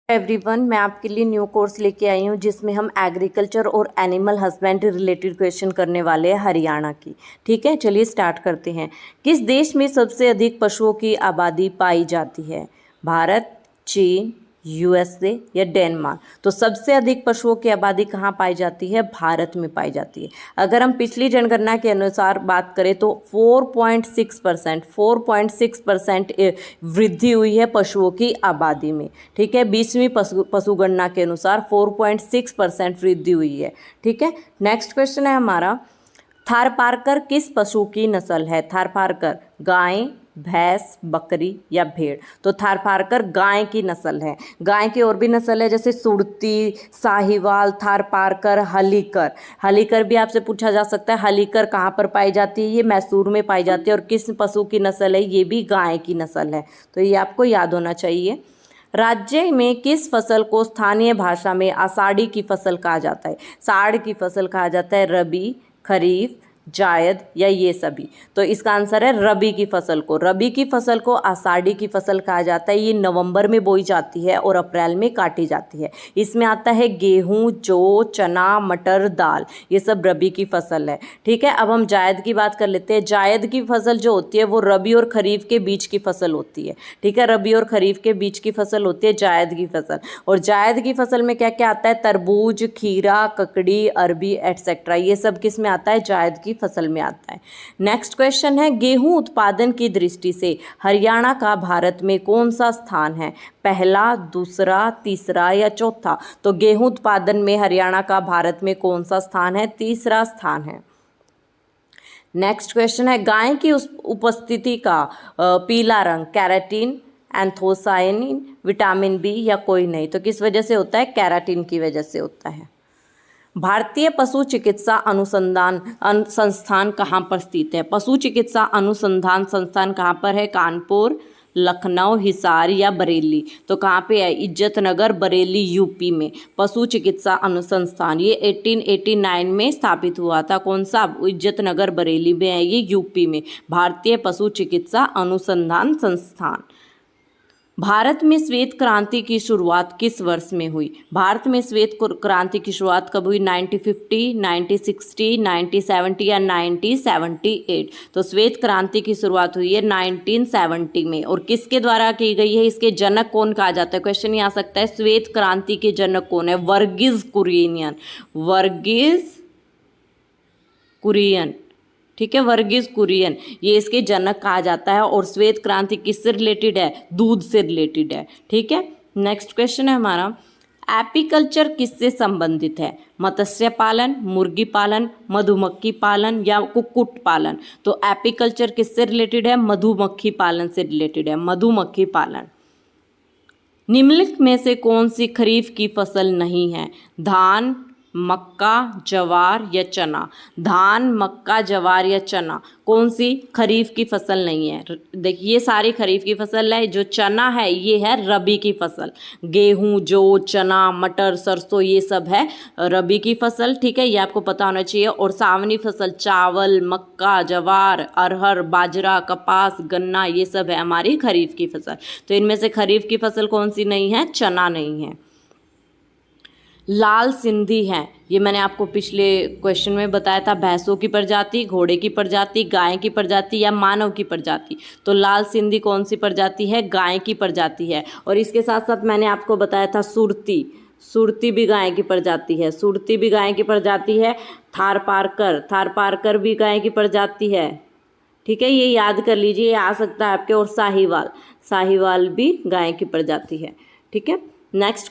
Everyone, मैं आपके लिए न्यू कोर्स लेके आई हूँ जिसमें हम एग्रीकल्चर और एनिमल हस्बेंड्री रिलेटेड क्वेश्चन करने वाले हैं हरियाणा की। ठीक है, चलिए स्टार्ट करते हैं। किस देश में सबसे अधिक पशुओं की आबादी पाई जाती है? भारत, चीन, यूएसए या डेनमार्क? तो सबसे अधिक पशुओं की आबादी कहाँ पाई जाती है? भारत में पाई जाती है। अगर हम पिछली जनगणना के अनुसार बात करें तो 4.6% वृद्धि हुई है पशुओं की आबादी में। ठीक है, 20वीं पशुगणना के अनुसार 4.6% वृद्धि हुई है। ठीक है, नेक्स्ट क्वेश्चन है हमारा, थारपारकर किस पशु की नस्ल है? थारपारकर गाय, भैंस, बकरी या भेड़? तो थारपारकर गाय की नस्ल है। गाय की और भी नस्ल है जैसे सुरती, साहिवाल, थारपारकर, हलीकर। हलीकर भी आपसे पूछा जा सकता है, हलीकर कहाँ पर पाई जाती है? ये मैसूर में पाई जाती है। और किस पशु की नस्ल है? ये भी गाय की नस्ल है। तो ये आपको याद होना चाहिए। राज्य में किस फसल को स्थानीय भाषा में आषाढ़ी की फसल कहा जाता है? साढ़ की फसल कहा जाता है, रबी, खरीफ, जायद या ये सभी? तो इसका आंसर है रबी की फसल को। रबी की फसल को आषाढ़ी की फसल कहा जाता है। ये नवंबर में बोई जाती है और अप्रैल में काटी जाती है। इसमें आता है गेहूं, जौ, चना, मटर, दाल, ये सब रबी की फसल है। ठीक है, अब हम जायद की बात कर लेते हैं। जायद की फसल जो होती है वो रबी और खरीफ के बीच की फसल होती है। ठीक है, रबी और खरीफ के बीच की फसल होती है जायद की फसल। और जायद की फसल में क्या क्या आता है? तरबूज, खीरा, ककड़ी, अरबी एटसेट्रा, ये सब किस में आता है? जायद की फसल में आता है। नेक्स्ट क्वेश्चन है, गेहूं उत्पादन की दृष्टि से हरियाणा का भारत में कौन सा स्थान है? पहला, दूसरा, तीसरा या चौथा? तो गेहूं उत्पादन में हरियाणा का भारत में कौन सा स्थान है? तीसरा स्थान है। नेक्स्ट क्वेश्चन है, गाय की उपस्थिति का पीला रंग कैराटीन, एंथोसायनिन, विटामिन बी या कोई नहीं? तो किस वजह से होता है? कैराटीन की वजह से होता है। भारतीय पशु चिकित्सा अनुसंधान संस्थान कहाँ पर स्थित है? पशु चिकित्सा अनुसंधान संस्थान कहाँ पर है? कानपुर, लखनऊ, हिसार या बरेली? तो कहाँ पे है? इज्जतनगर, बरेली, यूपी में पशु चिकित्सा अनुसंस्थान। ये 1889 में स्थापित हुआ था। कौन सा? इज्जतनगर, बरेली में है, ये यूपी में भारतीय पशु चिकित्सा अनुसंधान संस्थान। भारत में श्वेत क्रांति की शुरुआत किस वर्ष में हुई? भारत में श्वेत क्रांति की शुरुआत कब हुई? 1950, 1960, 1970 या 1978? तो श्वेत क्रांति की शुरुआत हुई है 1970 में। और किसके द्वारा की गई है? इसके जनक कौन कहा जाता है? क्वेश्चन ये आ सकता है, श्वेत क्रांति के जनक कौन है? वर्गीज कुरियन। वर्गीज कुरियन, ठीक है, वर्गीज कुरियन, ये इसके जनक कहा जाता है। और श्वेत क्रांति किससे रिलेटेड है? दूध से रिलेटेड है। ठीक है, नेक्स्ट क्वेश्चन है हमारा, एपीकल्चर किससे संबंधित है? मत्स्य पालन, मुर्गी पालन, मधुमक्खी पालन या कुक्कुट पालन? तो एपीकल्चर किससे रिलेटेड है? मधुमक्खी पालन से रिलेटेड है, मधुमक्खी पालन। निम्नलिखित में से कौन सी खरीफ की फसल नहीं है? धान, मक्का, जवार या चना? धान, मक्का, जवार या चना, कौन सी खरीफ की फसल नहीं है? देखिए, ये सारी खरीफ की फसल है। जो चना है ये है रबी की फसल। गेहूं, जौ, चना, मटर, सरसों, ये सब है रबी की फसल। ठीक है, ये आपको पता होना चाहिए। और सावनी फसल चावल, मक्का, जवार, अरहर, बाजरा, कपास, गन्ना, ये सब है हमारी खरीफ की फसल। तो इनमें से खरीफ की फसल कौन सी नहीं है? चना नहीं है। लाल सिंधी है, ये मैंने आपको पिछले क्वेश्चन में बताया था। भैंसों की प्रजाति, घोड़े की प्रजाति, गाय की प्रजाति या मानव की प्रजाति? तो लाल सिंधी कौन सी प्रजाति है? गाय की प्रजाति है। और इसके साथ साथ मैंने आपको बताया था सुरती, सुरती भी गाय की प्रजाति है। सुरती भी गाय की प्रजाति है। थारपारकर, थारपारकर भी गाय की प्रजाति है। ठीक है, ये याद कर लीजिए, ये आ सकता है आपके। और साहिवाल, साहिवाल भी गाय की प्रजाति है। ठीक है, नेक्स्ट